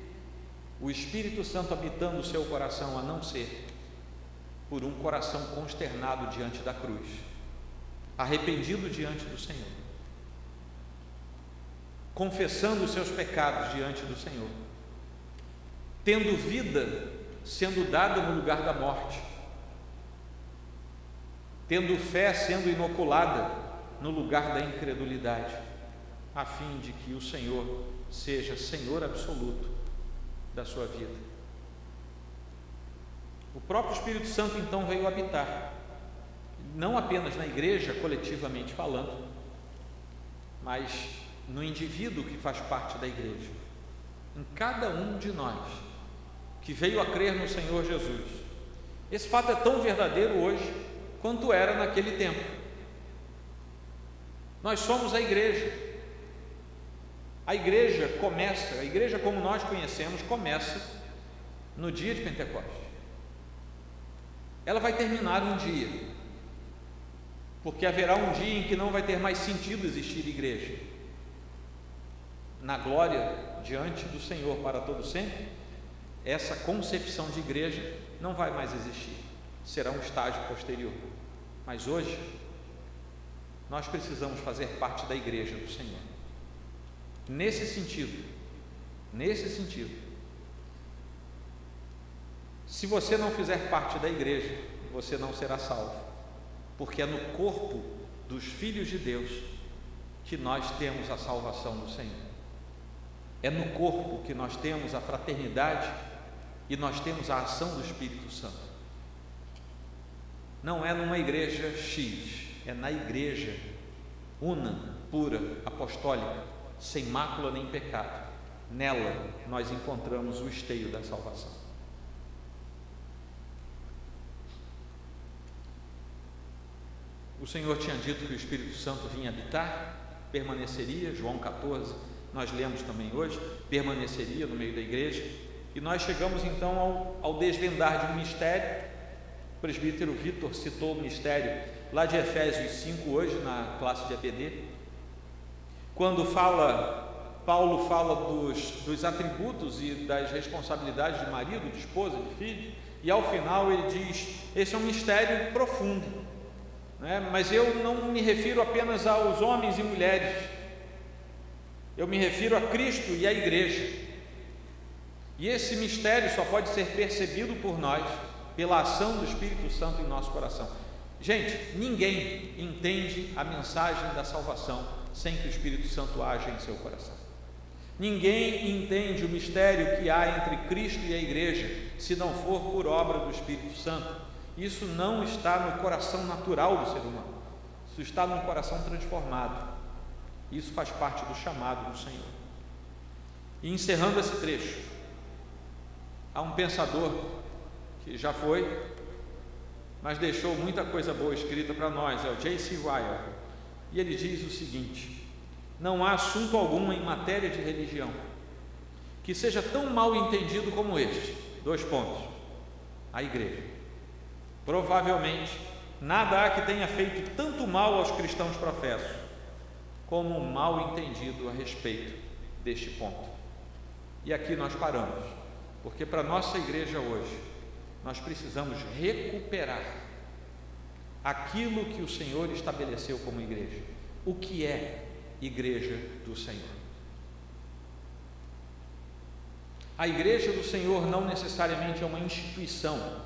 o Espírito Santo habitando o seu coração a não ser por um coração consternado diante da cruz, arrependido diante do Senhor, confessando os seus pecados diante do Senhor, tendo vida sendo dada no lugar da morte, tendo fé sendo inoculada no lugar da incredulidade, a fim de que o Senhor seja Senhor absoluto da sua vida. O próprio Espírito Santo então veio habitar, não apenas na igreja, coletivamente falando, mas no indivíduo que faz parte da igreja, em cada um de nós que veio a crer no Senhor Jesus. Esse fato é tão verdadeiro hoje quanto era naquele tempo. Nós somos a igreja. A igreja começa, a igreja como nós conhecemos, começa no dia de Pentecostes. Ela vai terminar um dia, porque haverá um dia em que não vai ter mais sentido existir igreja. Na glória diante do Senhor para todo sempre, essa concepção de igreja não vai mais existir, será um estágio posterior. Mas hoje nós precisamos fazer parte da igreja do Senhor. Nesse sentido, Se você não fizer parte da igreja, você não será salvo, porque é no corpo dos filhos de Deus que nós temos a salvação do Senhor. É no corpo que nós temos a fraternidade e nós temos a ação do Espírito Santo. Não é numa igreja X, é na igreja una, pura, apostólica, sem mácula nem pecado. Nela nós encontramos o esteio da salvação. O Senhor tinha dito que o Espírito Santo vinha habitar, permaneceria, João 14, nós lemos também hoje, permaneceria no meio da igreja, e nós chegamos então ao desvendar de um mistério. O presbítero Vitor citou o mistério lá de Efésios 5 hoje, na classe de EPD, quando Paulo fala dos atributos e das responsabilidades de marido, de esposa, de filho, e ao final ele diz: esse é um mistério profundo, né? Mas eu não me refiro apenas aos homens e mulheres, eu me refiro a Cristo e à igreja, e esse mistério só pode ser percebido por nós pela ação do Espírito Santo em nosso coração. Gente, ninguém entende a mensagem da salvação sem que o Espírito Santo haja em seu coração. Ninguém entende o mistério que há entre Cristo e a igreja se não for por obra do Espírito Santo. Isso não está no coração natural do ser humano, isso está no coração transformado. Isso faz parte do chamado do Senhor. E encerrando esse trecho, há um pensador que já foi, mas deixou muita coisa boa escrita para nós, é o J.C. Ryle, e ele diz o seguinte: não há assunto algum em matéria de religião que seja tão mal entendido como este. Dois pontos: a igreja. Provavelmente nada há que tenha feito tanto mal aos cristãos professos como um mal entendido a respeito deste ponto. E aqui nós paramos, porque para a nossa igreja hoje nós precisamos recuperar aquilo que o Senhor estabeleceu como igreja. O que é igreja do Senhor? A igreja do Senhor não necessariamente é uma instituição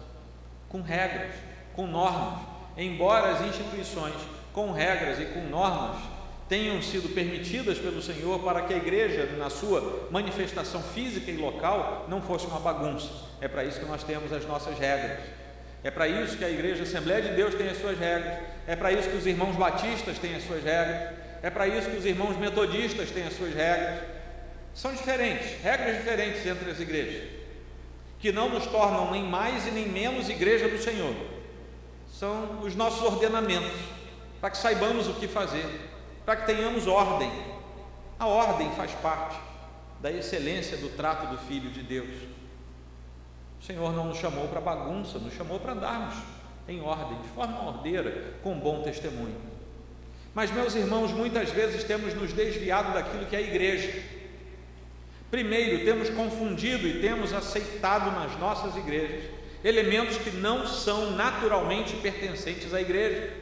com regras, com normas, embora as instituições com regras e com normas tenham sido permitidas pelo Senhor para que a igreja, na sua manifestação física e local, não fosse uma bagunça. É para isso que nós temos as nossas regras, é para isso que a igreja Assembleia de Deus tem as suas regras, é para isso que os irmãos batistas têm as suas regras, é para isso que os irmãos metodistas têm as suas regras. São diferentes, regras diferentes entre as igrejas, que não nos tornam nem mais e nem menos igreja do Senhor. São os nossos ordenamentos, para que saibamos o que fazer, para que tenhamos ordem. A ordem faz parte da excelência do trato do Filho de Deus. O Senhor não nos chamou para bagunça, nos chamou para andarmos em ordem, de forma ordeira, com bom testemunho. Mas, meus irmãos, muitas vezes temos nos desviado daquilo que é a igreja. Primeiro, temos confundido e temos aceitado nas nossas igrejas elementos que não são naturalmente pertencentes à igreja.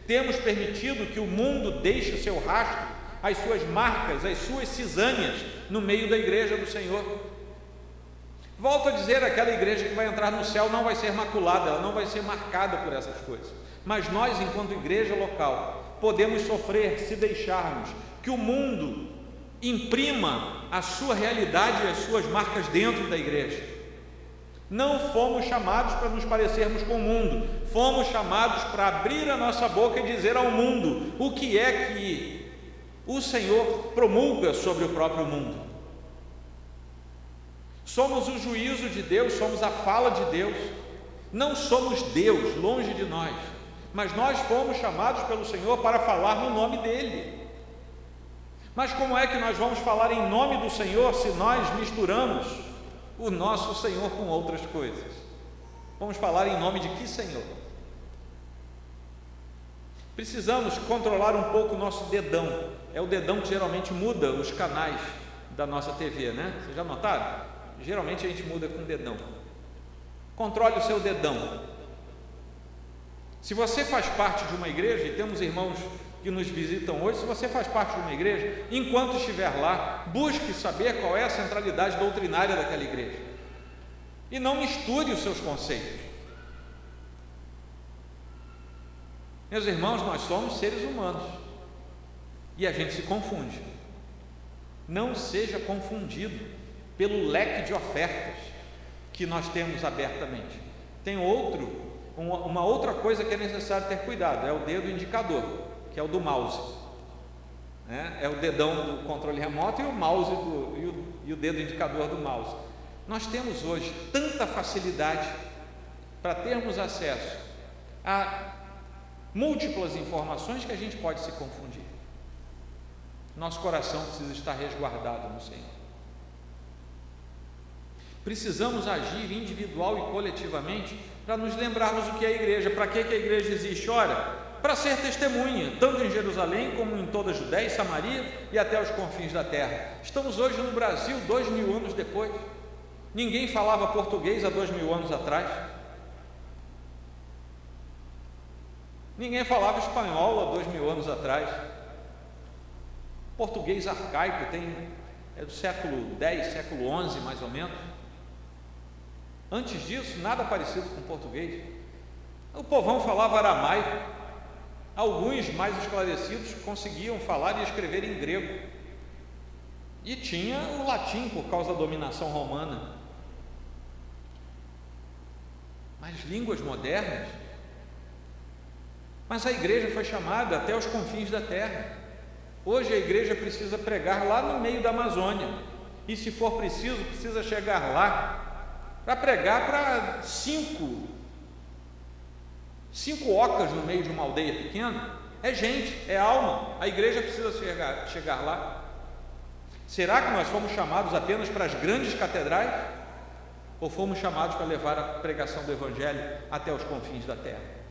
Temos permitido que o mundo deixe o seu rastro, as suas marcas, as suas cisâneas no meio da igreja do Senhor. Volto a dizer, aquela igreja que vai entrar no céu não vai ser maculada, ela não vai ser marcada por essas coisas. Mas nós, enquanto igreja local, podemos sofrer se deixarmos que o mundo imprima a sua realidade e as suas marcas dentro da igreja. Não fomos chamados para nos parecermos com o mundo, fomos chamados para abrir a nossa boca e dizer ao mundo o que é que o Senhor promulga sobre o próprio mundo. Somos o juízo de Deus, somos a fala de Deus, não somos Deus, longe de nós, mas nós fomos chamados pelo Senhor para falar no nome dEle. Mas como é que nós vamos falar em nome do Senhor se nós misturamos o nosso Senhor com outras coisas? Vamos falar em nome de que Senhor? Precisamos controlar um pouco o nosso dedão. É o dedão que geralmente muda os canais da nossa TV, né? Vocês já notaram? Geralmente a gente muda com o dedão. Controle o seu dedão. Se você faz parte de uma igreja, e temos irmãos que nos visitam hoje, se você faz parte de uma igreja, enquanto estiver lá, busque saber qual é a centralidade doutrinária daquela igreja. e não misture os seus conceitos. Meus irmãos, nós somos seres humanos e a gente se confunde. Não seja confundido pelo leque de ofertas que nós temos abertamente. Tem uma outra coisa que é necessário ter cuidado, é o dedo indicador, que é o do mouse. É o dedão do controle remoto e o mouse e o dedo indicador do mouse. Nós temos hoje tanta facilidade para termos acesso a múltiplas informações que a gente pode se confundir. Nosso coração precisa estar resguardado no Senhor. Precisamos agir individual e coletivamente para nos lembrarmos o que é a igreja. Para que a igreja existe? Ora, para ser testemunha, tanto em Jerusalém como em toda a Judéia e Samaria e até os confins da terra. Estamos hoje no Brasil, 2000 anos depois. Ninguém falava português há 2000 anos atrás. Ninguém falava espanhol há 2000 anos atrás. Português arcaico é do século X, século XI mais ou menos. Antes disso, nada parecido com português. O povão falava aramaico. Alguns mais esclarecidos conseguiam falar e escrever em grego. E tinha o latim por causa da dominação romana. Mas línguas modernas. Mas a igreja foi chamada até os confins da terra. Hoje a igreja precisa pregar lá no meio da Amazônia. E se for preciso, precisa chegar lá para pregar para cinco ocas no meio de uma aldeia pequena. É gente, é alma. A igreja precisa chegar lá. Será que nós fomos chamados apenas para as grandes catedrais? Ou fomos chamados para levar a pregação do Evangelho até os confins da terra?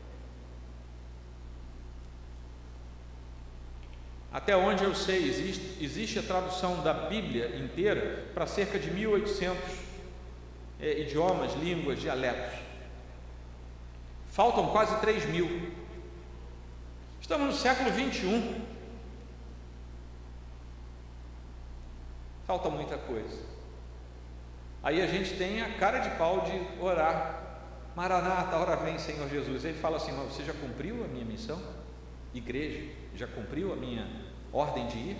Até onde eu sei, existe a tradução da Bíblia inteira para cerca de 1.800 idiomas, línguas, dialetos. Faltam quase 3.000. Estamos no século 21. Falta muita coisa. Aí a gente tem a cara de pau de orar. Maranata, hora vem, Senhor Jesus. Ele fala assim: mas você já cumpriu a minha missão? Igreja, já cumpriu a minha ordem de ir?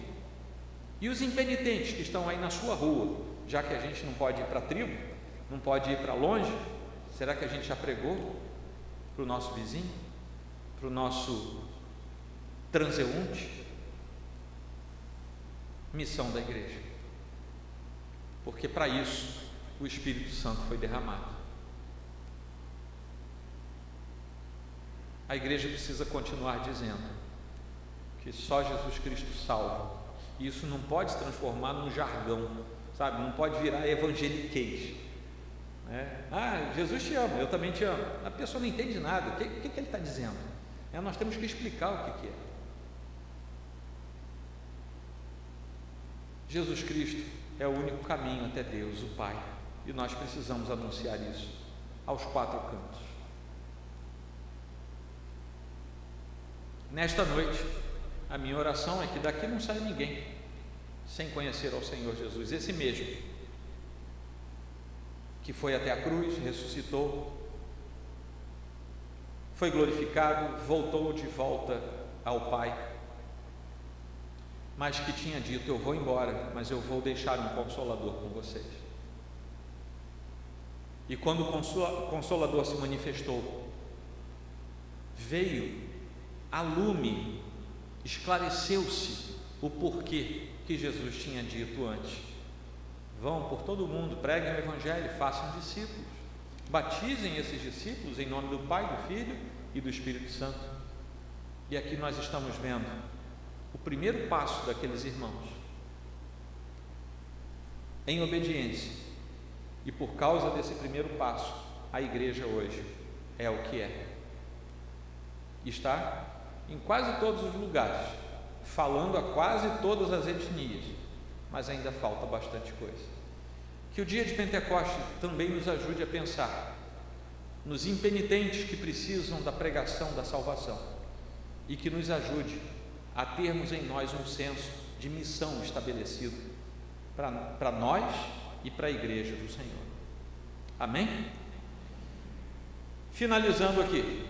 E os impenitentes que estão aí na sua rua, já que a gente não pode ir para a tribo, não pode ir para longe, será que a gente já pregou para o nosso vizinho, para o nosso transeunte? Missão da igreja, porque para isso o Espírito Santo foi derramado. A igreja precisa continuar dizendo que só Jesus Cristo salva. E isso não pode se transformar num jargão, sabe? Não pode virar evangeliquez. Jesus te ama, eu também te amo. A pessoa não entende nada. O que ele está dizendo? Nós temos que explicar o que é. Jesus Cristo é o único caminho até Deus, o Pai. E nós precisamos anunciar isso aos quatro cantos. Nesta noite, a minha oração é que daqui não saia ninguém sem conhecer ao Senhor Jesus, esse mesmo que foi até a cruz, ressuscitou, foi glorificado, voltou de volta ao Pai, mas que tinha dito: eu vou embora, mas eu vou deixar um Consolador com vocês. E quando o Consolador se manifestou, veio a lume, esclareceu-se o porquê que Jesus tinha dito antes: vão por todo o mundo, preguem o Evangelho, façam discípulos, batizem esses discípulos em nome do Pai, do Filho e do Espírito Santo. E aqui nós estamos vendo o primeiro passo daqueles irmãos em obediência, e por causa desse primeiro passo, a igreja hoje é o que é. Está em quase todos os lugares, falando a quase todas as etnias, mas ainda falta bastante coisa. Que o dia de Pentecostes também nos ajude a pensar nos impenitentes que precisam da pregação da salvação, e que nos ajude a termos em nós um senso de missão estabelecido para nós e para a igreja do Senhor. Amém? Finalizando aqui,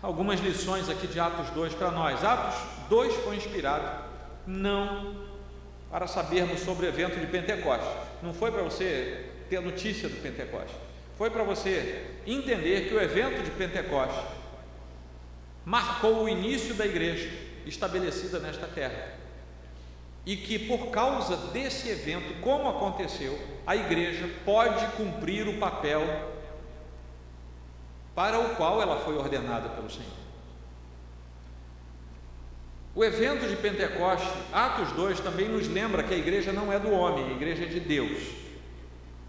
algumas lições aqui de Atos 2 para nós. Atos 2 foi inspirado não para sabermos sobre o evento de Pentecostes, não foi para você ter notícia do Pentecostes, foi para você entender que o evento de Pentecostes marcou o início da igreja estabelecida nesta terra, e que por causa desse evento, como aconteceu, a igreja pode cumprir o papel para o qual ela foi ordenada pelo Senhor. O evento de Pentecostes, Atos 2, também nos lembra que a igreja não é do homem, a igreja é de Deus,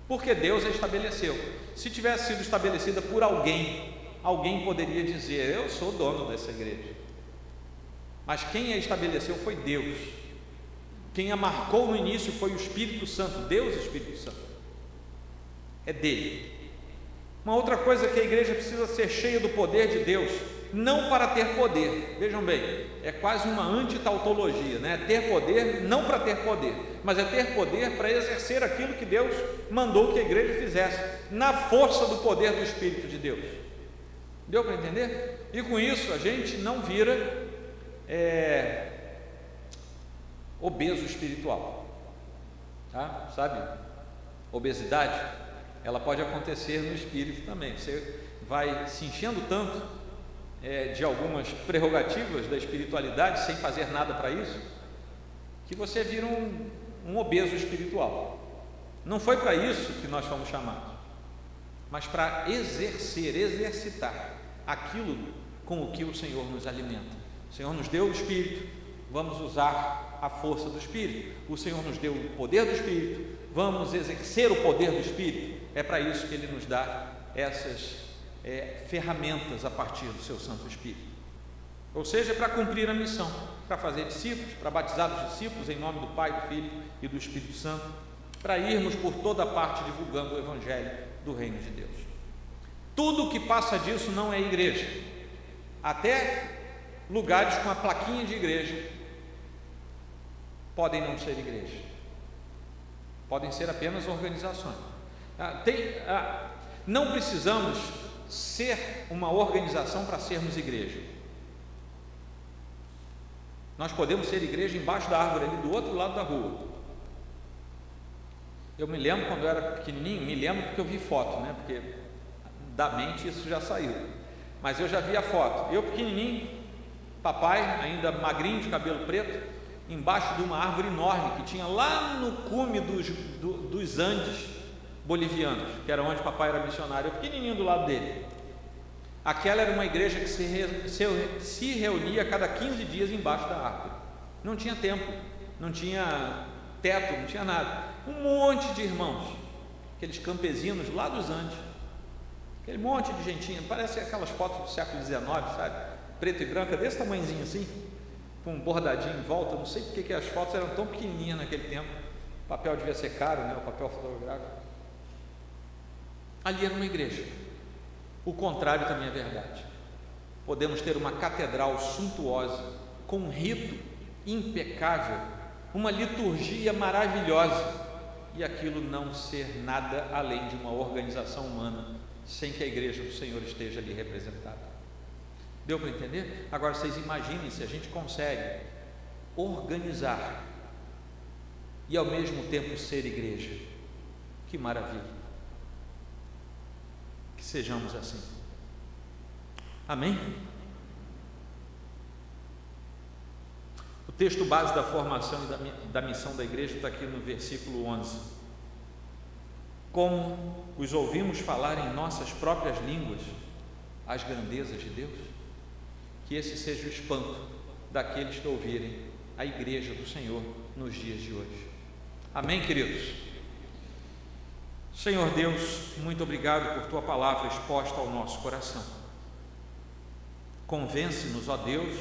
porque Deus a estabeleceu. Se tivesse sido estabelecida por alguém, alguém poderia dizer: eu sou dono dessa igreja. Mas quem a estabeleceu foi Deus. Quem a marcou no início foi o Espírito Santo, Deus, Espírito Santo, é dele. Uma outra coisa é que a igreja precisa ser cheia do poder de Deus, não para ter poder. Vejam bem, é quase uma antitautologia, né? Ter poder não para ter poder, mas é ter poder para exercer aquilo que Deus mandou que a igreja fizesse, na força do poder do Espírito de Deus. Deu para entender? E com isso a gente não vira obeso espiritual, tá? Sabe? Obesidade, ela pode acontecer no espírito também. Você vai se enchendo tanto de algumas prerrogativas da espiritualidade, sem fazer nada para isso, que você vira um obeso espiritual. Não foi para isso que nós fomos chamados, mas para exercitar aquilo com o que o Senhor nos alimenta. O Senhor nos deu o Espírito, vamos usar a força do Espírito. O Senhor nos deu o poder do Espírito, vamos exercer o poder do Espírito. É para isso que Ele nos dá essas ferramentas a partir do seu Santo Espírito. Ou seja, para cumprir a missão, para fazer discípulos, para batizar os discípulos em nome do Pai, do Filho e do Espírito Santo, para irmos por toda parte divulgando o Evangelho do Reino de Deus. Tudo que passa disso não é igreja. Até lugares com a plaquinha de igreja podem não ser igreja, podem ser apenas organizações. Não precisamos ser uma organização para sermos igreja. Nós podemos ser igreja embaixo da árvore ali do outro lado da rua. Eu me lembro quando eu era pequenininho, me lembro porque eu vi foto, né? Porque da mente isso já saiu, mas eu já vi a foto, eu pequenininho, papai ainda magrinho, de cabelo preto, embaixo de uma árvore enorme que tinha lá no cume dos Andes bolivianos, que era onde papai era missionário, eu pequenininho do lado dele. Aquela era uma igreja que se reunia a cada 15 dias embaixo da árvore. Não tinha templo, não tinha teto, não tinha nada. Um monte de irmãos, aqueles campesinos lá dos Andes, aquele monte de gentinha, parece aquelas fotos do século XIX, sabe? Preto e branca, desse tamanhozinho assim, com um bordadinho em volta. Não sei porque que as fotos eram tão pequenininhas naquele tempo. O papel devia ser caro, né? O papel fotográfico. Ali era uma igreja. O contrário também é verdade. Podemos ter uma catedral suntuosa, com um rito impecável, uma liturgia maravilhosa, e aquilo não ser nada além de uma organização humana, sem que a igreja do Senhor esteja ali representada. Deu para entender? Agora vocês imaginem se a gente consegue organizar e ao mesmo tempo ser igreja. Que maravilha! Que sejamos assim. Amém? O texto base da formação e da missão da igreja está aqui no versículo 11. Como os ouvimos falar em nossas próprias línguas as grandezas de Deus, que esse seja o espanto daqueles que ouvirem a igreja do Senhor nos dias de hoje. Amém, queridos? Senhor Deus, muito obrigado por Tua palavra exposta ao nosso coração. Convence-nos, ó Deus,